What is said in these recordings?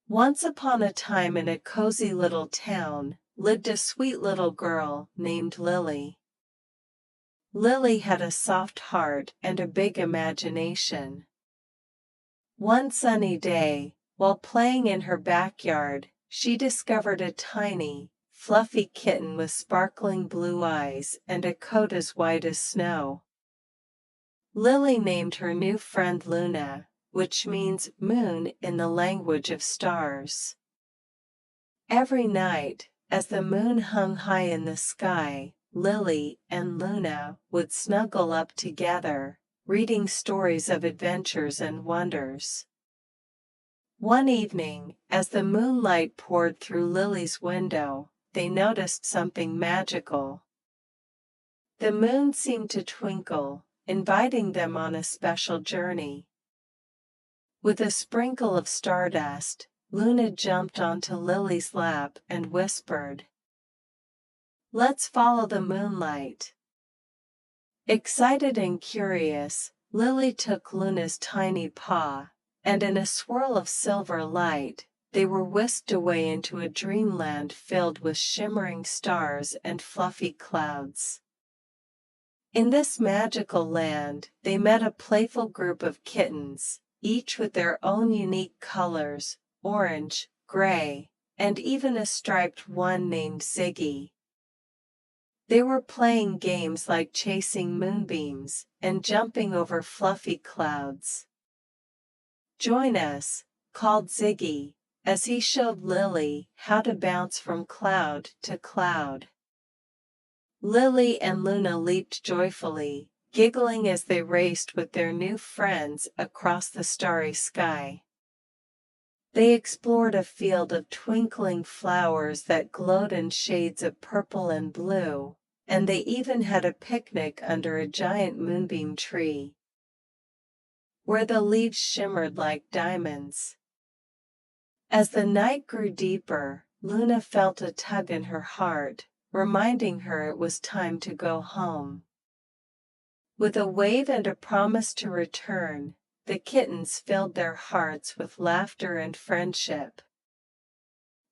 Once upon a time in a cozy little town, lived a sweet little girl named Lily. Lily had a soft heart and a big imagination. One sunny day, while playing in her backyard, she discovered a tiny, fluffy kitten with sparkling blue eyes and a coat as white as snow. Lily named her new friend Luna, which means moon in the language of stars. Every night, as the moon hung high in the sky, Lily and Luna would snuggle up together, reading stories of adventures and wonders. One evening, as the moonlight poured through Lily's window, they noticed something magical. The moon seemed to twinkle, inviting them on a special journey. With a sprinkle of stardust, Luna jumped onto Lily's lap and whispered, "Let's follow the moonlight." Excited and curious, Lily took Luna's tiny paw, and in a swirl of silver light, they were whisked away into a dreamland filled with shimmering stars and fluffy clouds. In this magical land, they met a playful group of kittens, each with their own unique colors: orange, gray, and even a striped one named Ziggy. They were playing games like chasing moonbeams and jumping over fluffy clouds. "Join us," called Ziggy, as he showed Lily how to bounce from cloud to cloud. Lily and Luna leaped joyfully, giggling as they raced with their new friends across the starry sky. They explored a field of twinkling flowers that glowed in shades of purple and blue, and they even had a picnic under a giant moonbeam tree, where the leaves shimmered like diamonds. As the night grew deeper, Luna felt a tug in her heart, reminding her it was time to go home. With a wave and a promise to return, the kittens filled their hearts with laughter and friendship.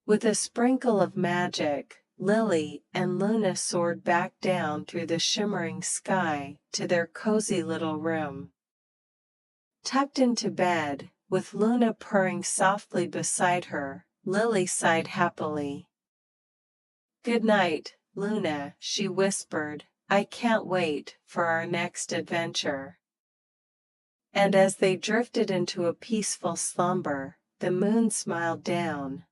With a sprinkle of magic, Lily and Luna soared back down through the shimmering sky to their cozy little room. Tucked into bed, with Luna purring softly beside her, Lily sighed happily. "Good night, Luna," she whispered. "I can't wait for our next adventure." And as they drifted into a peaceful slumber, the moon smiled down,